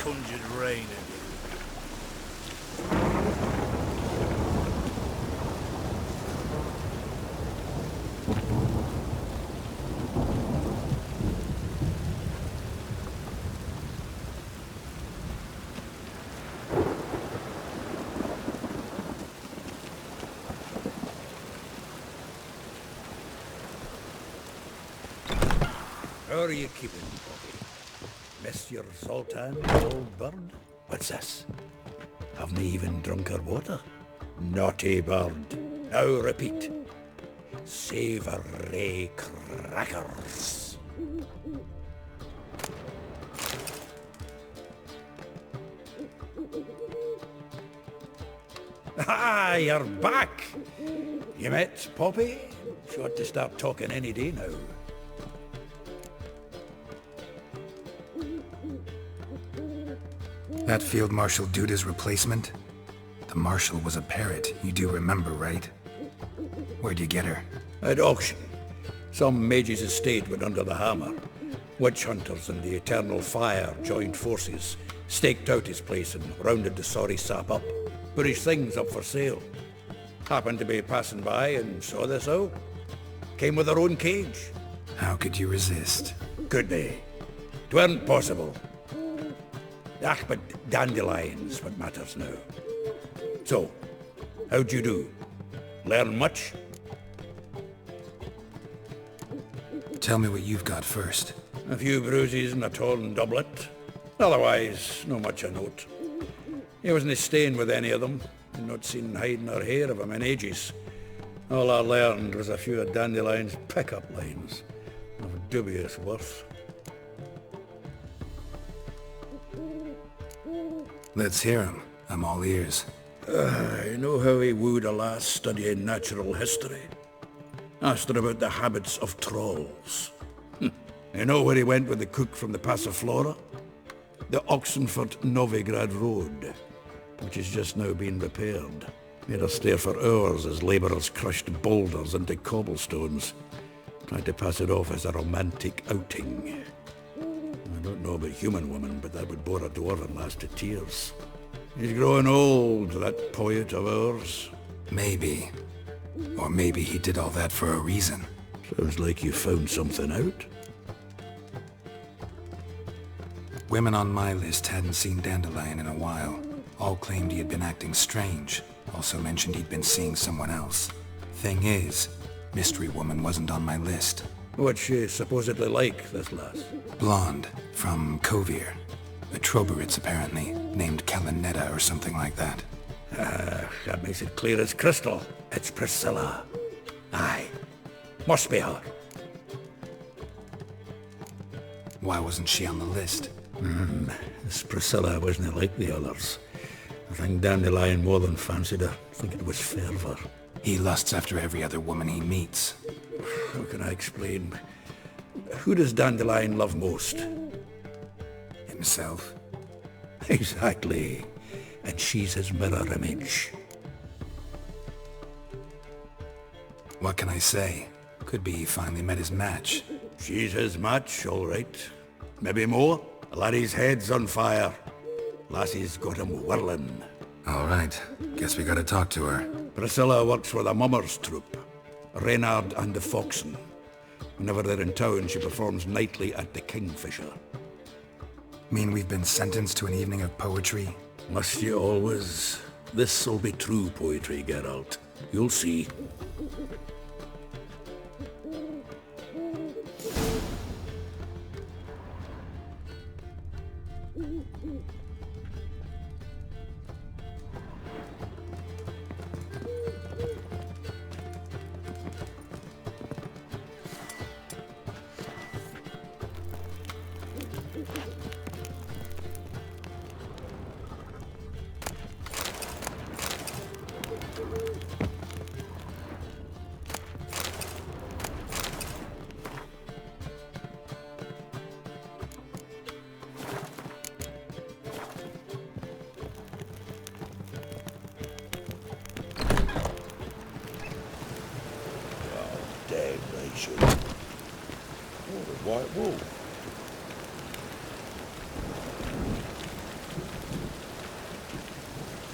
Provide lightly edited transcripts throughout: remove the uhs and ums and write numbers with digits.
conjured rain in you. How are you keeping, Bobby? Miss your Zoltan, old bird? What's this? Haven't even drunk her water? Naughty bird. Now repeat. Savory crackers. Ah, you're back! You met Poppy? She ought to start talking any day now. That Field Marshal Duda's replacement? The Marshal was a parrot, you do remember, right? Where'd you get her? At auction. Some mage's estate went under the hammer. Witch hunters and the Eternal Fire joined forces, staked out his place and rounded the sorry sap up. Put his things up for sale. Happened to be passing by and saw this out. Came with her own cage. How could you resist? Could they? 'Tweren't possible. Ah, but dandelion's what matters now. So, how'd you do? Learn much? Tell me what you've got first. A few bruises and a torn doublet. Otherwise, no much a note. He wasn't staying with any of them, and not seen hiding or hair of him in ages. All I learned was a few of Dandelion's pick-up lines, of dubious worth. Let's hear him. I'm all ears. I know how he wooed a lass studying natural history. Asked her about the habits of trolls. You know where he went with the cook from the Passiflora? The Oxenfurt-Novigrad Road, which has just now been repaired. Made us stare for hours as labourers crushed boulders into cobblestones, trying to pass it off as a romantic outing. I don't know about human woman, but that would bore a dwarven lass to tears. He's growing old, that poet of ours. Maybe. Or maybe he did all that for a reason. Sounds like you found something out. Women on my list hadn't seen Dandelion in a while. All claimed he had been acting strange. Also mentioned he'd been seeing someone else. Thing is, Mystery Woman wasn't on my list. What's she supposedly like, this lass? Blonde, from Kovir. A Troberitz, apparently, named Kalinetta or something like that. That makes it clear as crystal. It's Priscilla. Aye. Must be her. Why wasn't she on the list? This Priscilla wasn't like the others. I think Dandelion more than fancied her. I think it was fervour. He lusts after every other woman he meets. How can I explain? Who does Dandelion love most? Himself? Exactly. And she's his mirror image. What can I say? Could be he finally met his match. She's his match, all right. Maybe more. Laddie's head's on fire. Lassie's got him whirling. All right. Guess we gotta talk to her. Priscilla works for the Mummers troupe. Reynard and the Foxen. Whenever they're in town, she performs nightly at the Kingfisher. Mean we've been sentenced to an evening of poetry? Must you always? This'll be true poetry, Geralt. You'll see. Damnation. Oh, the white wolf.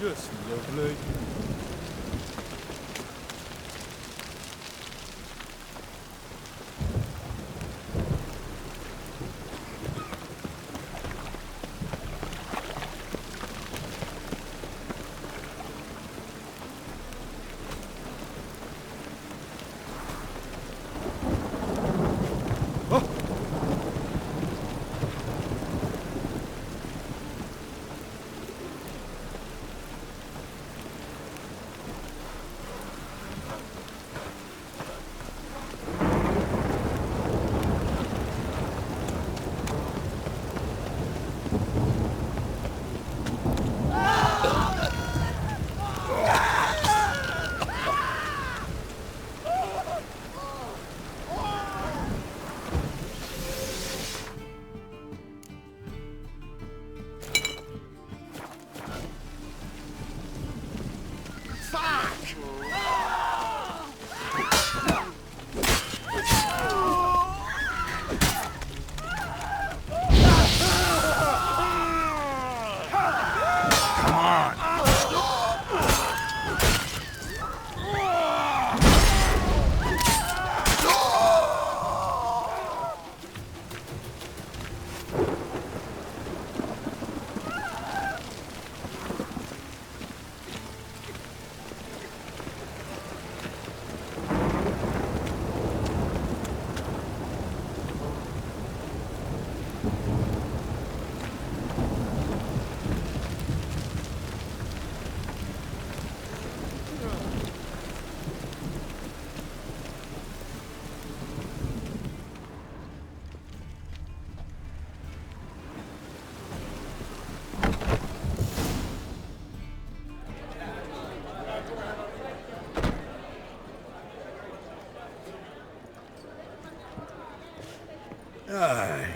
Just lovely.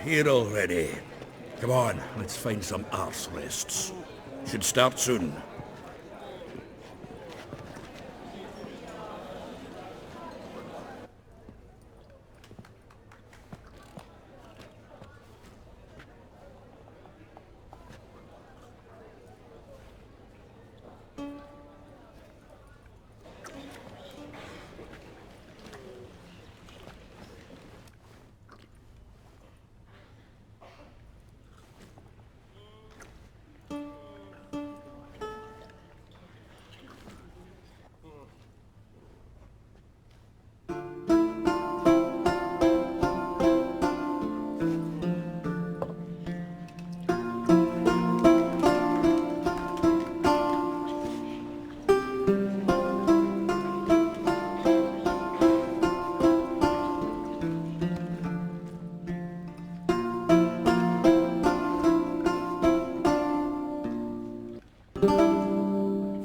Here already. Come on, let's find some arse rests. Should start soon.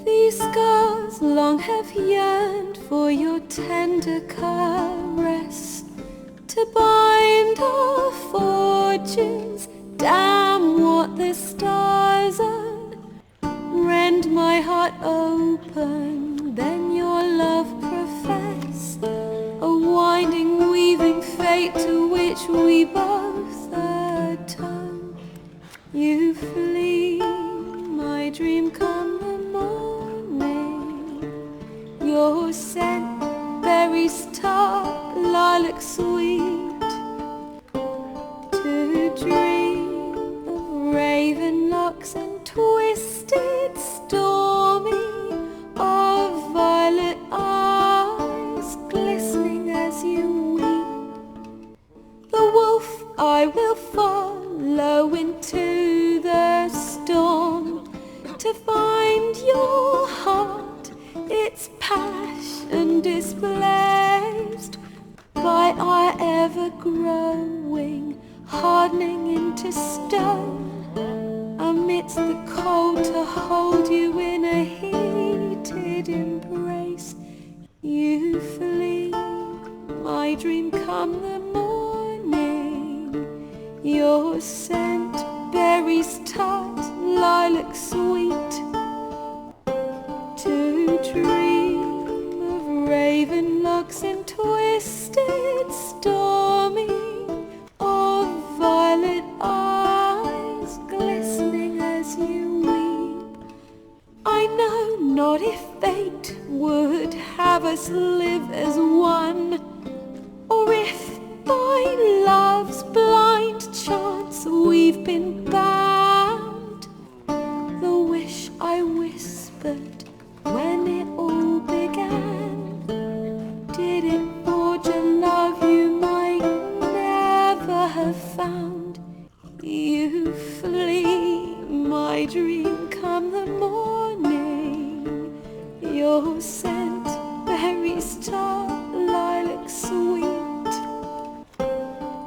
These scars long have yearned for your tender caress, to bind our fortunes. Damn what the stars are. Rend my heart open, then your love profess, a winding weaving fate to which we both atone. You flee, my dream come the morning, your scent berries tart, lilac sweet, to dream of raven locks and twisted stormy, of violet eyes glistening as you weep. The wolf I will follow into the storm, to find your heart, its passion displaced by our ever-growing, hardening into stone, amidst the cold to hold you in a heated embrace. You flee, my dream come the morning, your scent berries tart, lilac sweet, to dream of raven locks and twisted stormy, of violet eyes glistening as you weep. I know Not if fate would have us live as one, or if by love's blind chance we've been bound. The wish I whispered when it all began, did it forge a love you might never have found? You flee, my dream, come the morning, your scent, berry star, lilac sweet,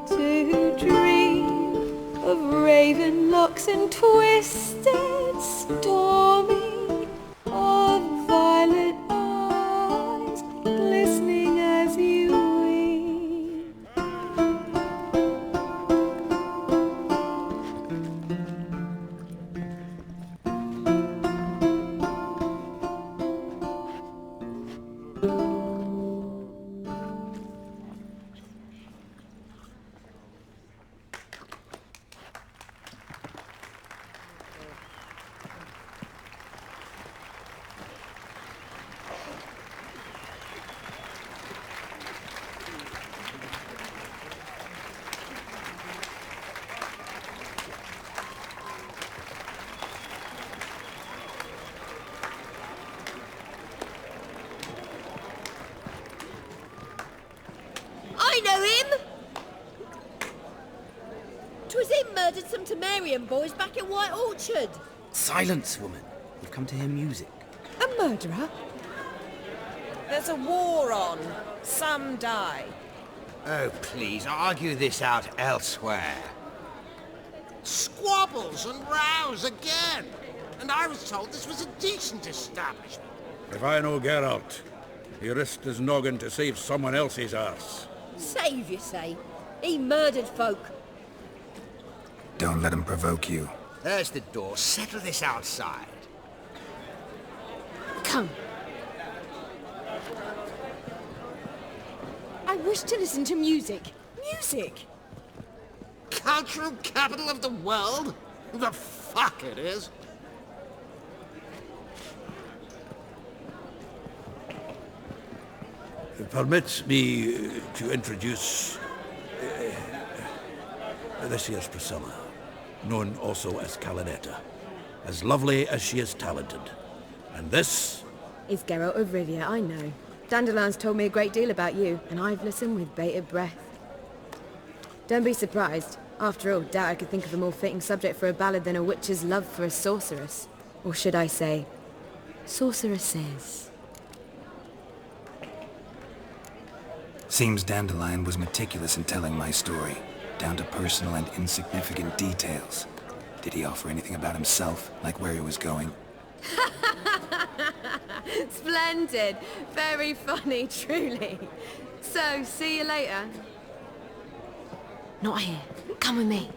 to dream of raven locks and twisted stormy, of violet eyes glistening as you weep. I know him! 'Twas him murdered some Temerian boys back in White Orchard. Silence, woman. We've come to hear music. A murderer? There's a war on. Some die. Oh, please, argue this out elsewhere. Squabbles and rows again! And I was told this was a decent establishment. If I know Geralt, he risked his noggin to save someone else's arse. Save, you say? He murdered folk. Don't let him provoke you. There's the door. Settle this outside. Come. I wish to listen to music. Music? Cultural capital of the world? The fuck it is. Permits me to introduce this here's Priscilla, known also as Calinetta, as lovely as she is talented. And this is Geralt of Rivia, I know. Dandelion's told me a great deal about you, and I've listened with bated breath. Don't be surprised. After all, doubt I could think of a more fitting subject for a ballad than a witch's love for a sorceress. Or should I say, sorceresses. Seems Dandelion was meticulous in telling my story, down to personal and insignificant details. Did he offer anything about himself, like where he was going? Splendid. Very funny, truly. So, see you later. Not here. Come with me.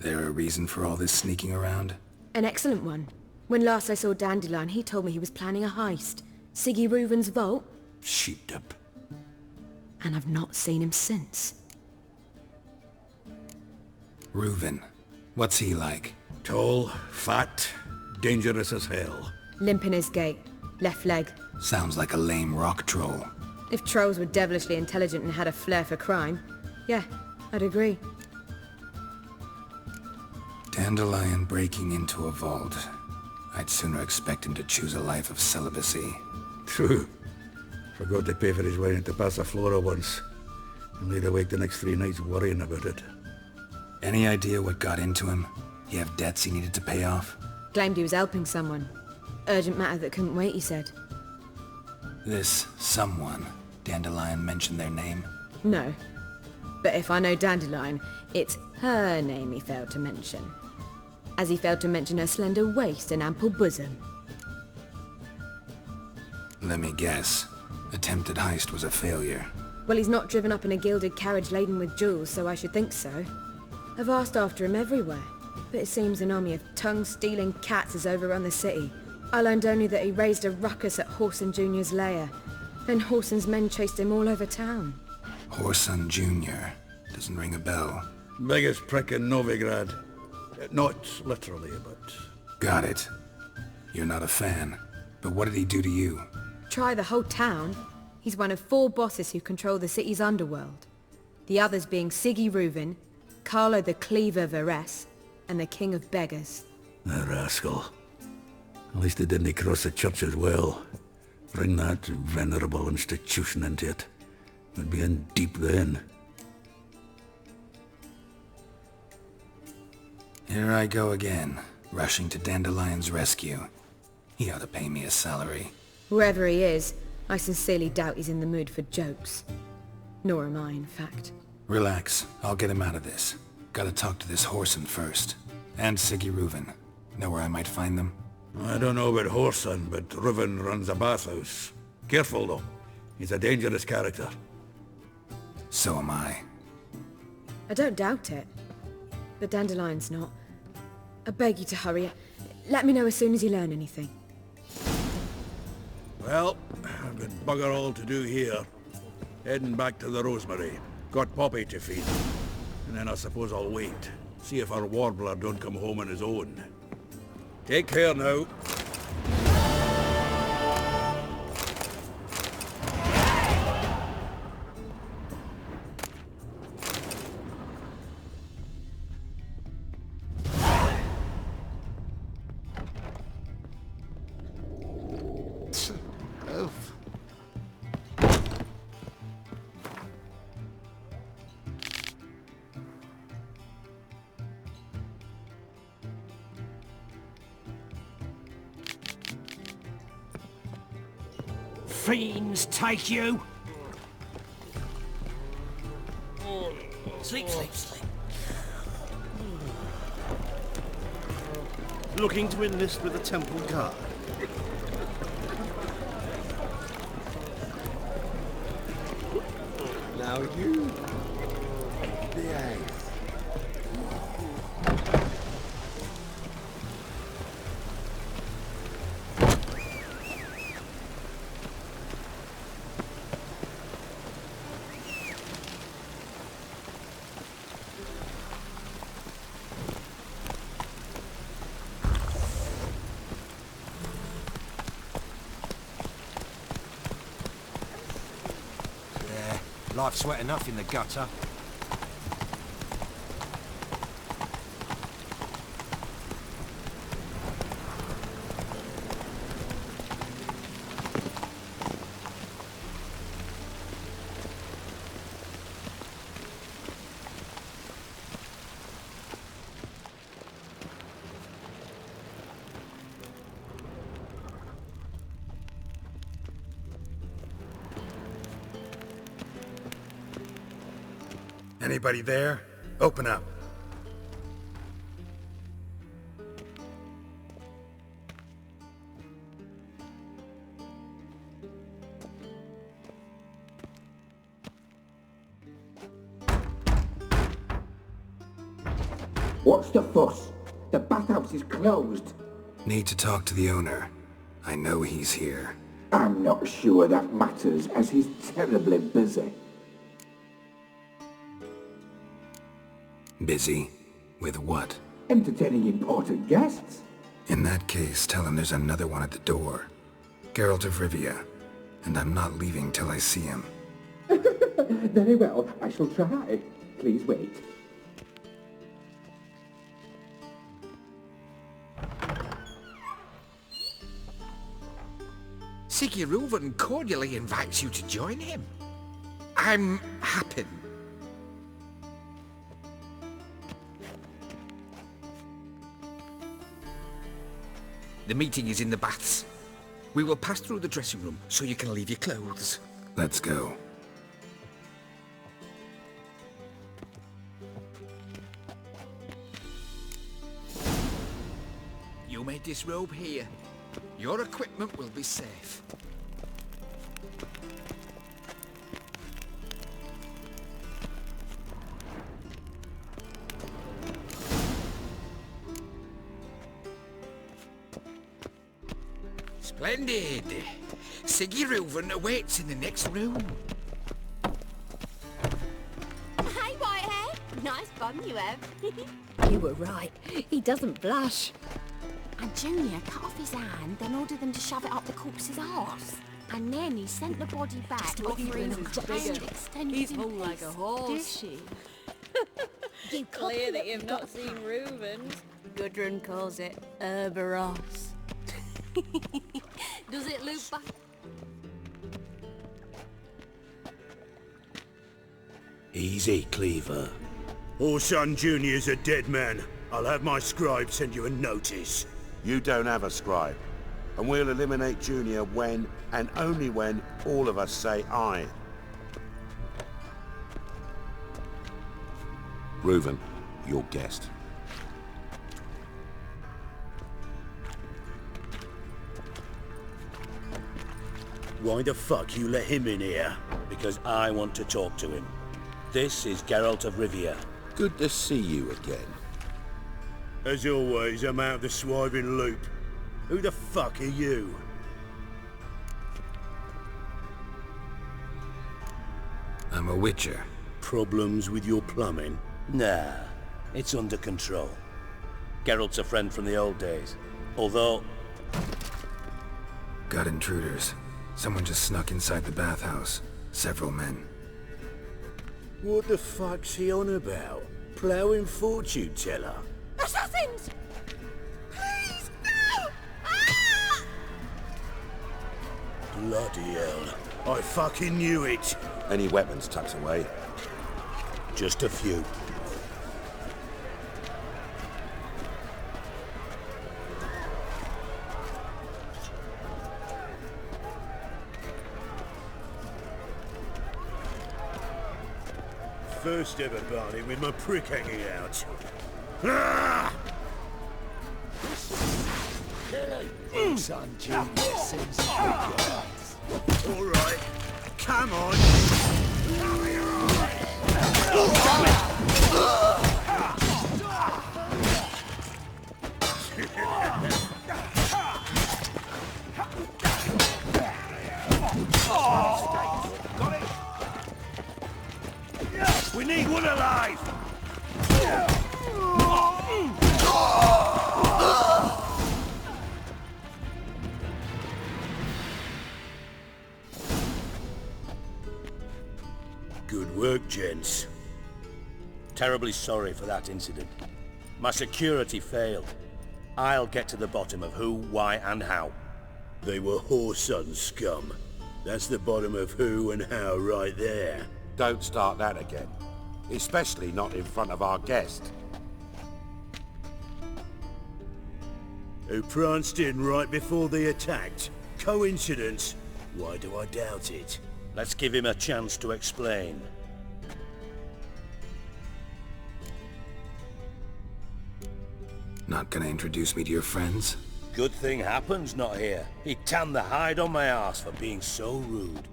There a reason for all this sneaking around? An excellent one. When last I saw Dandelion, he told me he was planning a heist. Siggy Reuven's vault. sheep-dip. And I've not seen him since. Reuven. What's he like? Tall, fat, dangerous as hell. Limp in his gait. Left leg. Sounds like a lame rock troll. If trolls were devilishly intelligent and had a flair for crime, yeah, I'd agree. Dandelion breaking into a vault. I'd sooner expect him to choose a life of celibacy. True. Forgot to pay for his way into Passaflora once. And laid awake the next 3 nights worrying about it. Any idea what got into him? He have debts he needed to pay off? Claimed he was helping someone. Urgent matter that couldn't wait, he said. This someone, Dandelion mentioned their name? No. But if I know Dandelion, it's her name he failed to mention. As he failed to mention her slender waist and ample bosom. Let me guess. Attempted heist was a failure. Well, he's not driven up in a gilded carriage laden with jewels, so I should think so. I've asked after him everywhere, but it seems an army of tongue-stealing cats has overrun the city. I learned only that he raised a ruckus at Whoreson Jr.'s lair. Then Whoreson's men chased him all over town. Whoreson Jr. Doesn't ring a bell. Biggest prick in Novigrad. Not literally, but... Got it. You're not a fan. But what did he do to you? Try the whole town. He's one of 4 bosses who control the city's underworld. The others being Siggy Reuven, Carlo the Cleaver Varese, and the King of Beggars. The rascal. At least he didn't cross the church as well. Bring that venerable institution into it. We'd be in deep then. Here I go again, rushing to Dandelion's rescue. He ought to pay me a salary. Whoever he is, I sincerely doubt he's in the mood for jokes. Nor am I, in fact. Relax, I'll get him out of this. Gotta talk to this Whoreson first. And Siggy Reuven. Know where I might find them? I don't know about Whoreson, but Reuven runs a bathhouse. Careful though. He's a dangerous character. So am I. I don't doubt it. But Dandelion's not. I beg you to hurry. Let me know as soon as you learn anything. Well, I've got bugger all to do here. Heading back to the Rosemary. Got Poppy to feed. And then I suppose I'll wait. See if our warbler don't come home on his own. Take care now. Fiends take you! Sleep, sleep, sleep. Looking to enlist with the Temple Guard. Now you behave. Life's wet enough in the gutter. Anybody there? Open up. What's the fuss? The bathhouse is closed. Need to talk to the owner. I know he's here. I'm not sure that matters, as he's terribly busy. Busy? With what? Entertaining important guests. In that case, tell him there's another one at the door. Geralt of Rivia. And I'm not leaving till I see him. Very well, I shall try. Please wait. Siggy Reuven cordially invites you to join him. I'm happy. The meeting is in the baths. We will pass through the dressing room so you can leave your clothes. Let's go. You may disrobe here. Your equipment will be safe. Splendid! Siggy Reuven awaits in the next room. Hey, Whitehair. Nice bug fun you have. You were right. He doesn't blush. And Junior cut off his hand, then ordered them to shove it up the corpse's arse. And then he sent the body back, offering them to extend He's in full like a peace. horse. Did You Clear that you've not seen Reuben's. Gudrun calls it Herberos. Does it loop back? Easy, Cleaver. Orson Jr.'s a dead man. I'll have my scribe send you a notice. You don't have a scribe. And we'll eliminate Junior when, and only when, all of us say aye. Reuben, your guest. Why the fuck you let him in here? Because I want to talk to him. This is Geralt of Rivia. Good to see you again. As always, I'm out of the swiving loop. Who the fuck are you? I'm a witcher. Problems with your plumbing? Nah, it's under control. Geralt's a friend from the old days. Although... Got intruders. Someone just snuck inside the bathhouse. Several men. What the fuck's he on about? Ploughing fortune teller? Assassins! Please, no! Ah! Bloody hell. I fucking knew it. Any weapons tucked away? Just a few. First ever party with my prick hanging out. Ah! Son, Junior seems All right, come on. We need one alive! Good work, gents. Terribly sorry for that incident. My security failed. I'll get to the bottom of who, why, and how. They were Whoreson scum. That's the bottom of who and how right there. Don't start that again. Especially not in front of our guest. Who pranced in right before they attacked. Coincidence? Why do I doubt it? Let's give him a chance to explain. Not gonna introduce me to your friends? Good thing Happen's not here. He tanned the hide on my arse for being so rude.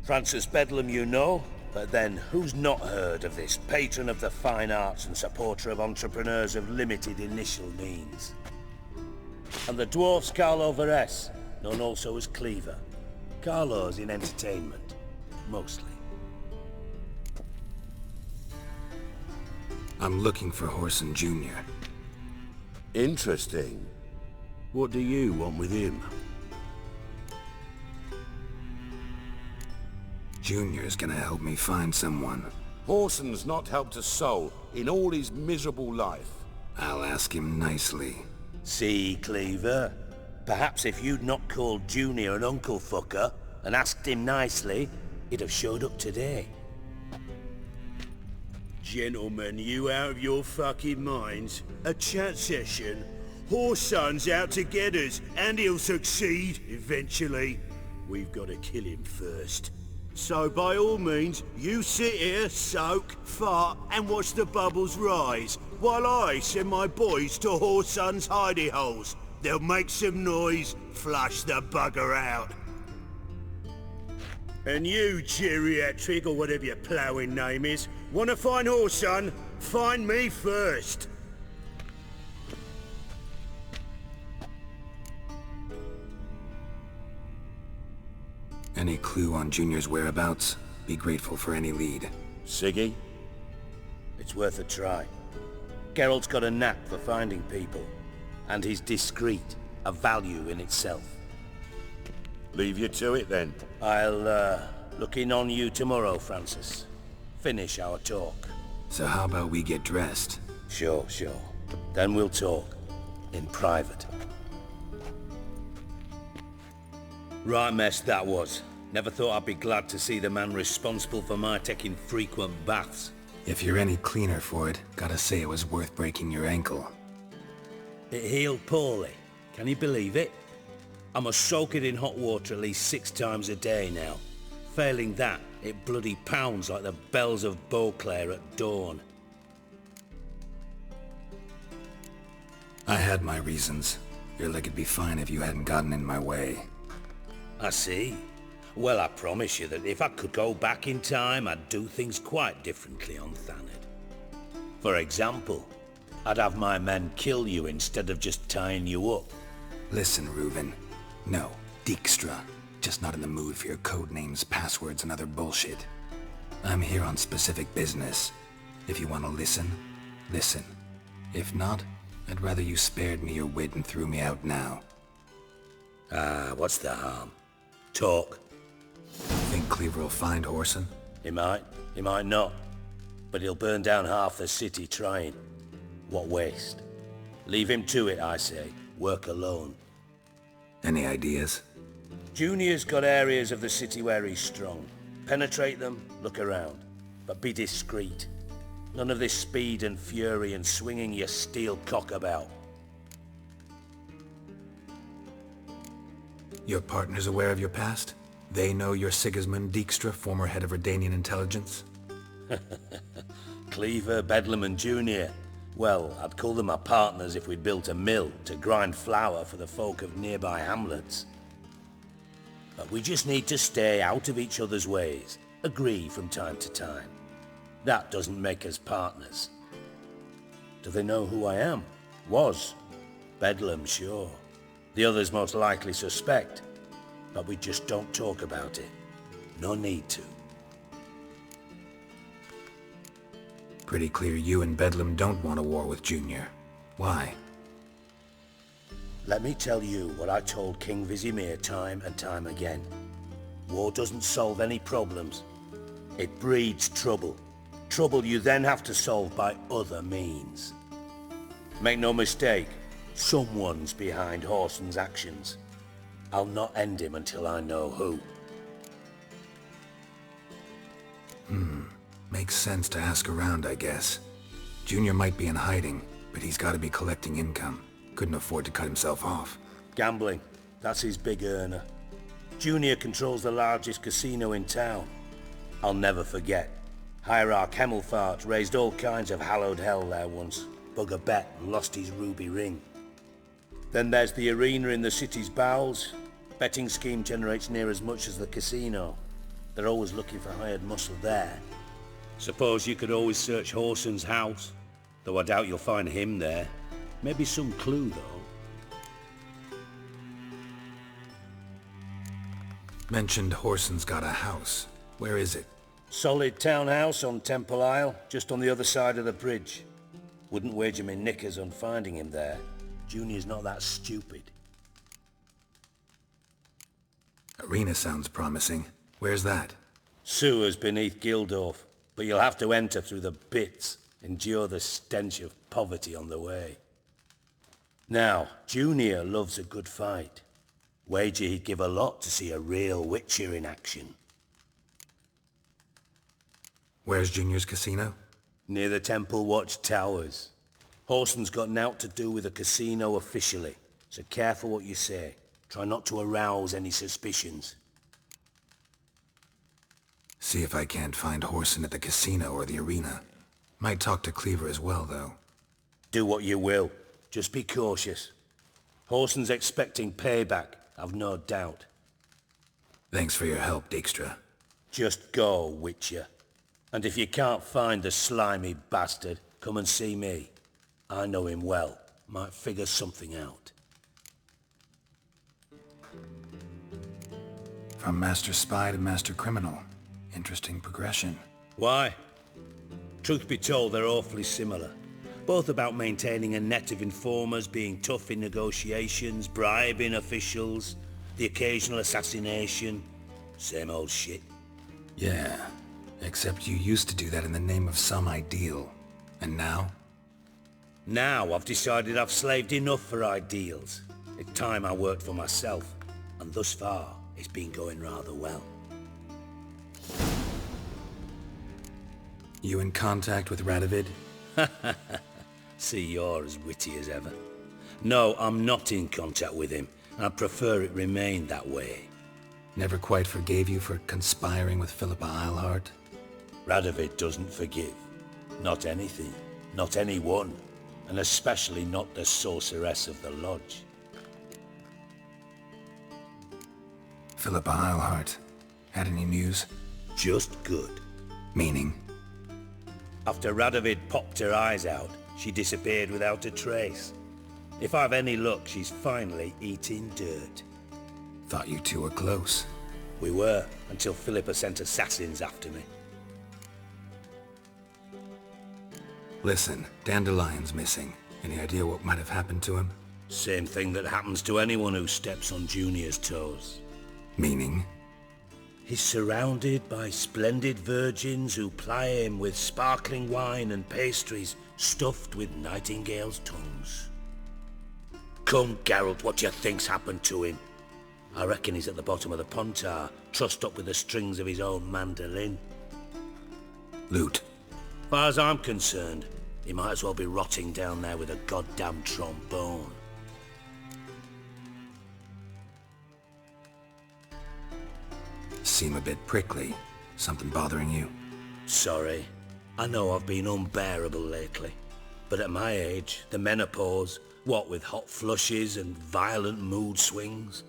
Francis Bedlam you know, but then who's not heard of this patron of the fine arts and supporter of entrepreneurs of limited initial means? And the dwarf Carlo Veres, known also as Cleaver. Carlo's in entertainment, mostly. I'm looking for Whoreson Jr. Interesting. What do you want with him? Junior's gonna help me find someone. Whoreson's not helped a soul in all his miserable life. I'll ask him nicely. See, Cleaver? Perhaps if you'd not called Junior an uncle fucker and asked him nicely, he'd have showed up today. Gentlemen, you out of your fucking minds? A chat session? Whoreson's out to get us, and he'll succeed, eventually. We've got to kill him first. So by all means, you sit here, soak, fart, and watch the bubbles rise, while I send my boys to Whoreson's hidey holes. They'll make some noise, flush the bugger out. And you, geriatric, or whatever your ploughing name is, wanna find Whoreson? Find me first. Any clue on Junior's whereabouts? Be grateful for any lead. Siggy? It's worth a try. Geralt's got a knack for finding people, and he's discreet, a value in itself. Leave you to it then. I'll, look in on you tomorrow, Francis. Finish our talk. So how about we get dressed? Sure. Then we'll talk. In private. Right mess that was. Never thought I'd be glad to see the man responsible for my taking frequent baths. If you're any cleaner for it, gotta say it was worth breaking your ankle. It healed poorly. Can you believe it? I must soak it in hot water at least 6 times a day now. Failing that, it bloody pounds like the bells of Beauclair at dawn. I had my reasons. Your leg would be fine if you hadn't gotten in my way. I see. Well, I promise you that if I could go back in time, I'd do things quite differently on Thanedd. For example, I'd have my men kill you instead of just tying you up. Listen, Reuven. No, Dijkstra. Just not in the mood for your code names, passwords, and other bullshit. I'm here on specific business. If you want to listen, listen. If not, I'd rather you spared me your wit and threw me out now. What's the harm? Talk. Think Cleaver will find Whoreson? He might not. But he'll burn down half the city trying. What waste. Leave him to it, I say. Work alone. Any ideas? Junior's got areas of the city where he's strong. Penetrate them, look around. But be discreet. None of this speed and fury and swinging your steel cock about. Your partner's aware of your past? They know you're Sigismund Dijkstra, former head of Redanian intelligence? Cleaver, Bedlam and Junior. Well, I'd call them my partners if we'd built a mill to grind flour for the folk of nearby hamlets. But we just need to stay out of each other's ways, agree from time to time. That doesn't make us partners. Do they know who I am? Was. Bedlam, sure. The others most likely suspect. But we just don't talk about it. No need to. Pretty clear you and Bedlam don't want a war with Junior. Why? Let me tell you what I told King Vizimir time and time again. War doesn't solve any problems. It breeds trouble. Trouble you then have to solve by other means. Make no mistake, someone's behind Whoreson's actions. I'll not end him until I know who. Makes sense to ask around, I guess. Junior might be in hiding, but he's got to be collecting income. Couldn't afford to cut himself off. Gambling, that's his big earner. Junior controls the largest casino in town. I'll never forget. Hierarch Hemmelfart raised all kinds of hallowed hell there once. Bug a bet and lost his ruby ring. Then there's the arena in the city's bowels. Betting scheme generates near as much as the casino. They're always looking for hired muscle there. Suppose you could always search Whoreson's house, though I doubt you'll find him there. Maybe some clue, though. Mentioned Whoreson's got a house. Where is it? Solid townhouse on Temple Isle, just on the other side of the bridge. Wouldn't wager me knickers on finding him there. Junior's not that stupid. Arena sounds promising. Where's that? Sewers beneath Gildorf, but you'll have to enter through the bits, endure the stench of poverty on the way. Now, Junior loves a good fight. Wager he'd give a lot to see a real Witcher in action. Where's Junior's casino? Near the Temple Watch Towers. Whoreson's got naught to do with the casino officially, so careful what you say. Try not to arouse any suspicions. See if I can't find Whoreson at the casino or the arena. Might talk to Cleaver as well, though. Do what you will. Just be cautious. Whoreson's expecting payback, I've no doubt. Thanks for your help, Dijkstra. Just go, Witcher. And if you can't find the slimy bastard, come and see me. I know him well. Might figure something out. From Master Spy to Master Criminal. Interesting progression. Why? Truth be told, they're awfully similar. Both about maintaining a net of informers, being tough in negotiations, bribing officials, the occasional assassination. Same old shit. Yeah, except you used to do that in the name of some ideal. And now? Now I've decided I've slaved enough for ideals. It's time I worked for myself, and thus far, it's been going rather well. You in contact with Radovid? See, you're as witty as ever. No, I'm not in contact with him, and I prefer it remained that way. Never quite forgave you for conspiring with Philippa Eilhart? Radovid doesn't forgive. Not anything. Not anyone. And especially not the sorceress of the lodge. Philippa Eilhart. Had any news? Just good. Meaning? After Radovid popped her eyes out, she disappeared without a trace. If I've any luck, she's finally eating dirt. Thought you two were close. We were, until Philippa sent assassins after me. Listen, Dandelion's missing. Any idea what might have happened to him? Same thing that happens to anyone who steps on Junior's toes. Meaning? He's surrounded by splendid virgins who ply him with sparkling wine and pastries stuffed with nightingales' tongues. Come, Geralt, what do you think's happened to him? I reckon he's at the bottom of the Pontar, trussed up with the strings of his own mandolin. Loot. Far as I'm concerned, he might as well be rotting down there with a goddamn trombone. Seem a bit prickly. Something bothering you? Sorry. I know I've been unbearable lately. But at my age, the menopause, what with hot flushes and violent mood swings.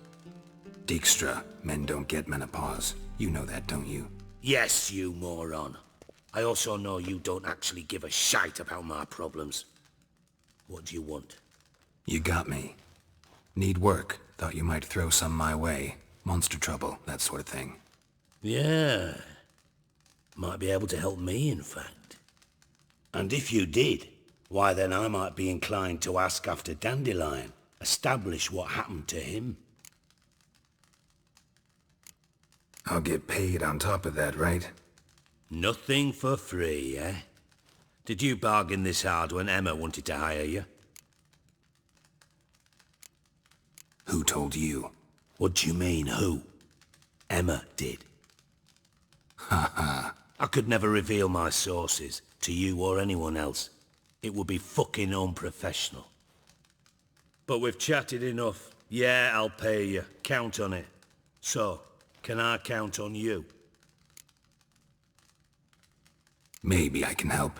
Dijkstra, men don't get menopause. You know that, don't you? Yes, you moron. I also know you don't actually give a shite about my problems. What do you want? You got me. Need work. Thought you might throw some my way. Monster trouble, that sort of thing. Yeah. Might be able to help me, in fact. And if you did, why then I might be inclined to ask after Dandelion. Establish what happened to him. I'll get paid on top of that, right? Nothing for free, eh? Did you bargain this hard when Emma wanted to hire you? Who told you? What do you mean, who? Emma did. Ha ha. I could never reveal my sources, to you or anyone else. It would be fucking unprofessional. But we've chatted enough. Yeah, I'll pay you. Count on it. So, can I count on you? Maybe I can help.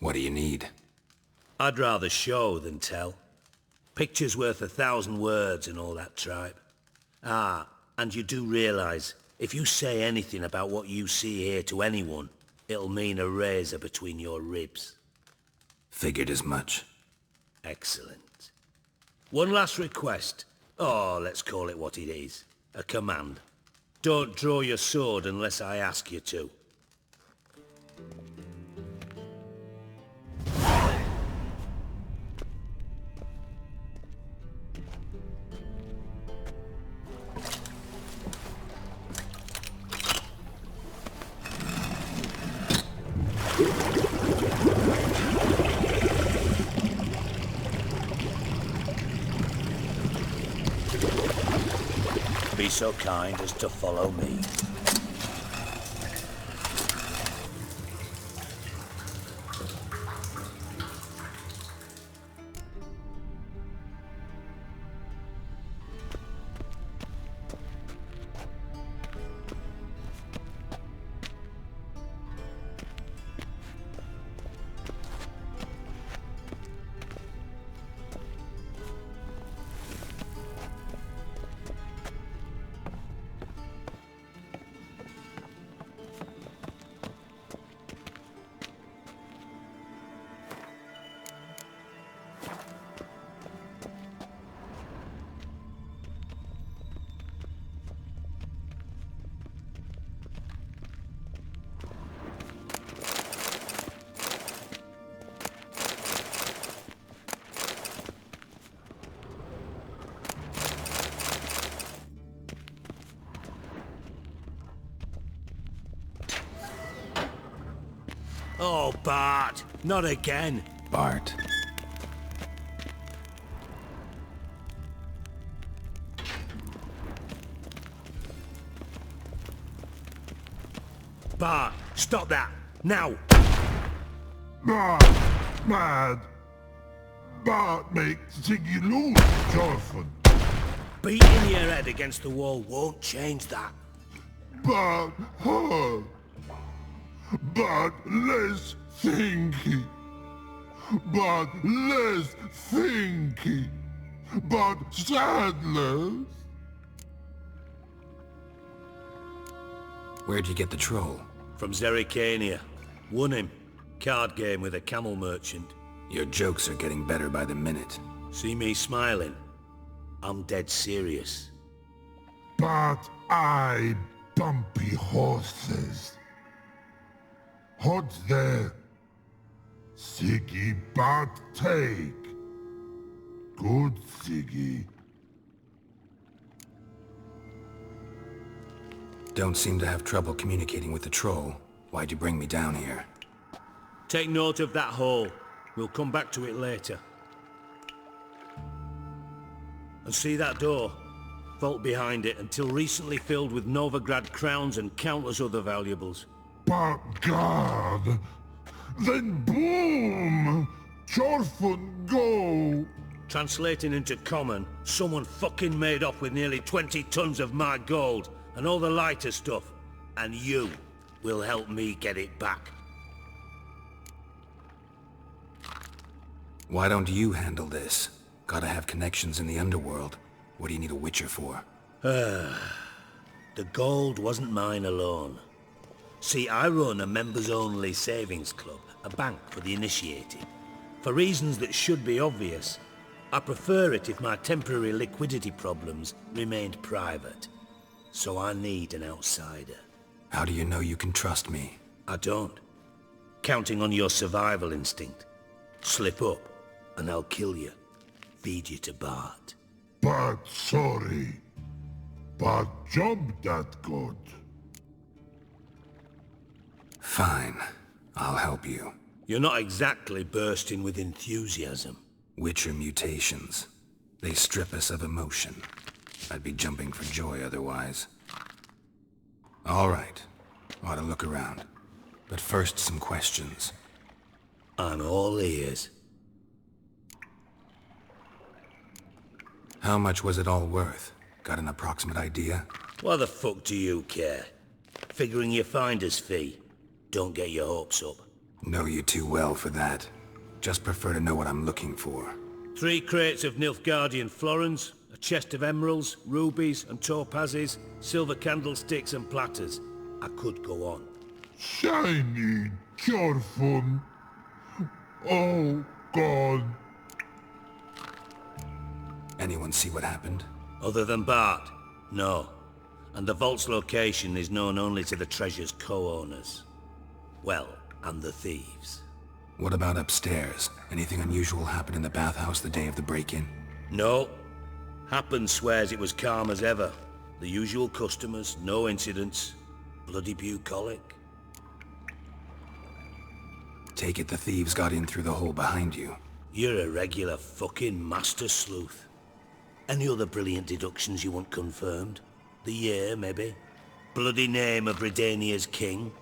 What do you need? I'd rather show than tell. Picture's worth 1,000 words and all that tripe. Ah, and you do realize, if you say anything about what you see here to anyone, it'll mean a razor between your ribs. Figured as much. Excellent. One last request. Oh, let's call it what it is. A command. Don't draw your sword unless I ask you to. Be so kind as to follow me. Oh, Bart, not again. Bart. Bart, stop that, now. Bart, mad. Bart makes Ziggy lose, Jorfin. Beating your head against the wall won't change that. Bart hurt. Bart less thinky. Bart less thinky. Bart sadless. Where'd you get the troll? From Zerrikania. Won him. Card game with a camel merchant. Your jokes are getting better by the minute. See me smiling? I'm dead serious. But I bumpy horses. Hot there. Siggy but take. Good Siggy. Don't seem to have trouble communicating with the troll. Why'd you bring me down here? Take note of that hole. We'll come back to it later. And see that door? Vault behind it, until recently filled with Novigrad crowns and countless other valuables. But God! Then boom! Jorfun go! Translating into common, someone fucking made off with nearly 20 tons of my gold, and all the lighter stuff. And you will help me get it back. Why don't you handle this? Gotta have connections in the underworld. What do you need a Witcher for? The gold wasn't mine alone. See, I run a members-only savings club, a bank for the initiated. For reasons that should be obvious, I prefer it if my temporary liquidity problems remained private. So I need an outsider. How do you know you can trust me? I don't. Counting on your survival instinct. Slip up, and I'll kill you. Feed you to Bart. But sorry. But job that good. Fine. I'll help you. You're not exactly bursting with enthusiasm. Witcher mutations. They strip us of emotion. I'd be jumping for joy otherwise. All right. Ought to look around. But first, some questions. I'm all ears. How much was it all worth? Got an approximate idea? Why the fuck do you care? Figuring your finder's fee. Don't get your hopes up. Know you too well for that. Just prefer to know what I'm looking for. 3 crates of Nilfgaardian florins, a chest of emeralds, rubies and topazes, silver candlesticks and platters. I could go on. Shiny Jorfun. Oh, God. Anyone see what happened? Other than Bart? No. And the vault's location is known only to the treasure's co-owners. Well, and the thieves. What about upstairs? Anything unusual happen in the bathhouse the day of the break-in? No. Happen swears it was calm as ever. The usual customers, no incidents. Bloody bucolic. Take it the thieves got in through the hole behind you. You're a regular fucking master sleuth. Any other brilliant deductions you want confirmed? The year, maybe? Bloody name of Redania's king?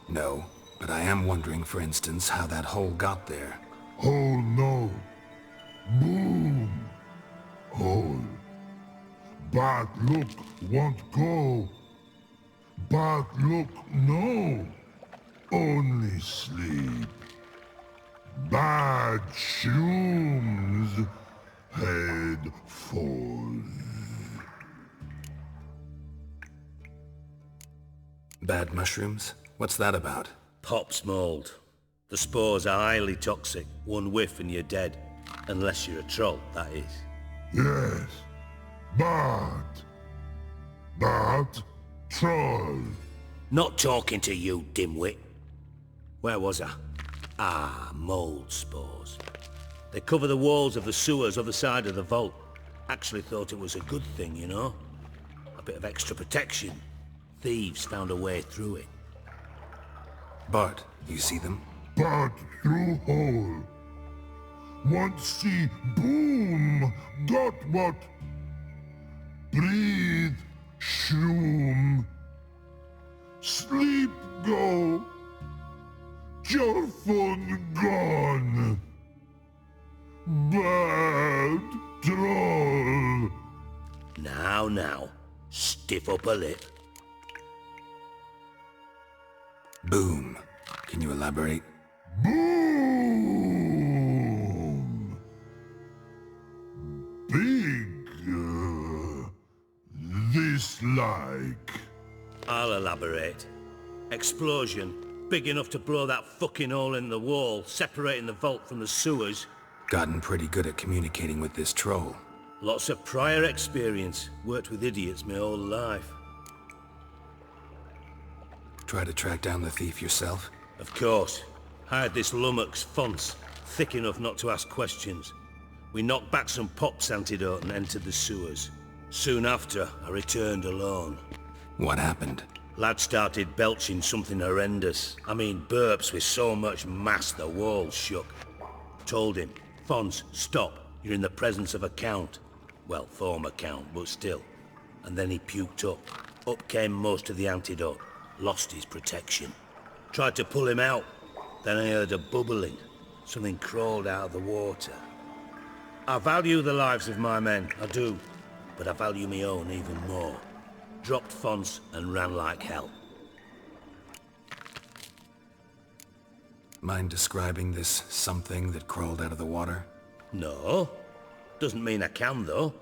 No, but I am wondering, for instance, how that hole got there. Hole no. Boom. Hole. But look, won't go. But look, no. Only sleep. Bad shoes. Head falls. Bad mushrooms? What's that about? Pop's mold. The spores are highly toxic. One whiff and you're dead. Unless you're a troll, that is. Yes. But troll. Not talking to you, dimwit. Where was I? Ah, mold spores. They cover the walls of the sewers other side of the vault. Actually thought it was a good thing, you know? A bit of extra protection. Thieves found a way through it. Bart, you see them? but through hole. Want see boom, got what? Breathe, shroom. Sleep go. Your fun gone. Bad troll. Now, stiff up a lip. Boom. Can you elaborate? Boom! Big, this like. I'll elaborate. Explosion, big enough to blow that fucking hole in the wall, separating the vault from the sewers. Gotten pretty good at communicating with this troll. Lots of prior experience. Worked with idiots my whole life. Try to track down the thief yourself? Of course. Hired this lummox, Fons, thick enough not to ask questions. We knocked back some Pop's antidote and entered the sewers. Soon after, I returned alone. What happened? Lad started belching something horrendous. I mean, burps with so much mass the walls shook. Told him, Fons, stop. You're in the presence of a count. Well, former count, but still. And then he puked up. Up came most of the antidote. Lost his protection. Tried to pull him out. Then I heard a bubbling. Something crawled out of the water. I value the lives of my men, I do. But I value my own even more. Dropped Fons and ran like hell. Mind describing this something that crawled out of the water? No. Doesn't mean I can, though.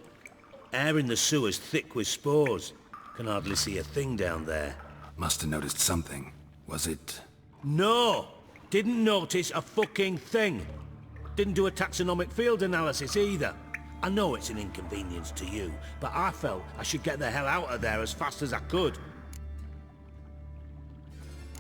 Air in the sewer's thick with spores. Can hardly see a thing down there. Must have noticed something. Was it... No! Didn't notice a fucking thing. Didn't do a taxonomic field analysis either. I know it's an inconvenience to you, but I felt I should get the hell out of there as fast as I could.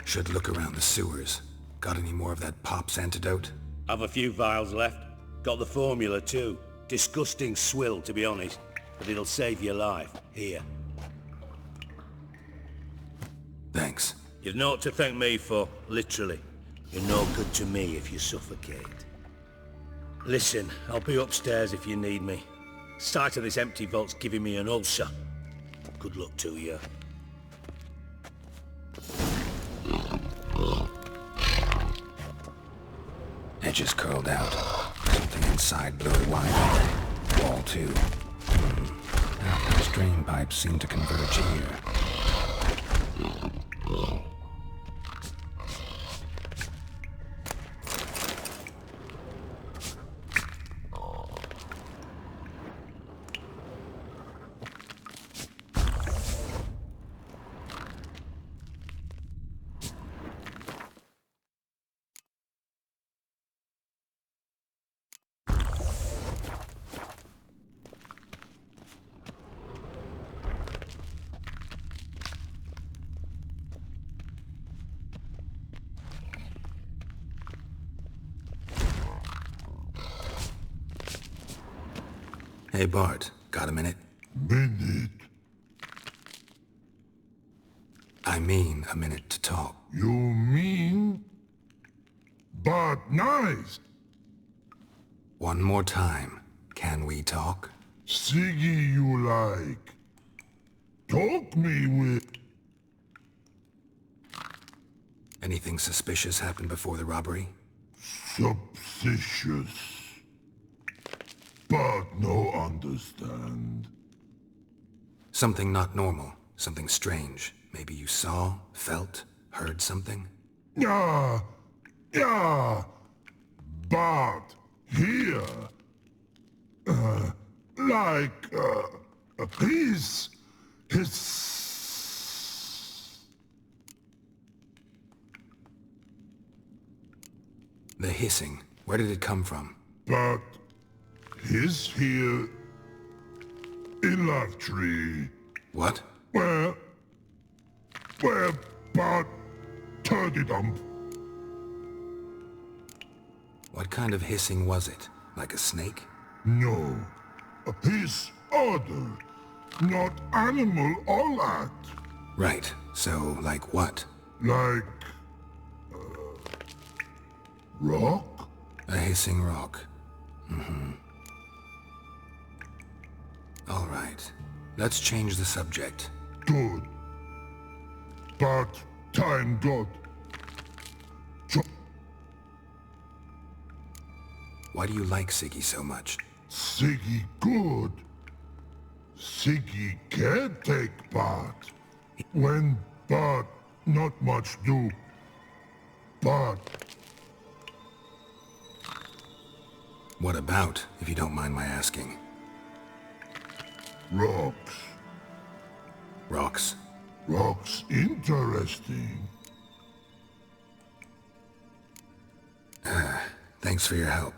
Should look around the sewers. Got any more of that Pop's antidote? Have a few vials left. Got the formula too. Disgusting swill, to be honest. But it'll save your life. Here. Thanks. You've naught to thank me for, literally. You're no good to me if you suffocate. Listen, I'll be upstairs if you need me. Sight of this empty vault's giving me an ulcer. Good luck to you. Edges curled out. Something inside blurred wide. Wall too. Those drain pipes seem to converge here. Hey Bart, got a minute? Minute? I mean a minute to talk. You mean? But nice! One more time. Can we talk? Siggy you like. Talk me with... Anything suspicious happened before the robbery? Suspicious. But no understand. Something not normal. Something strange. Maybe you saw, felt, heard something? Yeah. But here... his... The hissing. Where did it come from? But... He's here... in Love Tree. What? Where but... Turkey dump. What kind of hissing was it? Like a snake? No. A hiss other. Not animal all that. Right. So, like what? Like... Rock? A hissing rock. Mm-hmm. All right. Let's change the subject. Good. But time got... Why do you like Siggy so much? Siggy good. Siggy can take part. When but not much do. But... What about, if you don't mind my asking? Rocks. Rocks? Rocks interesting. Thanks for your help.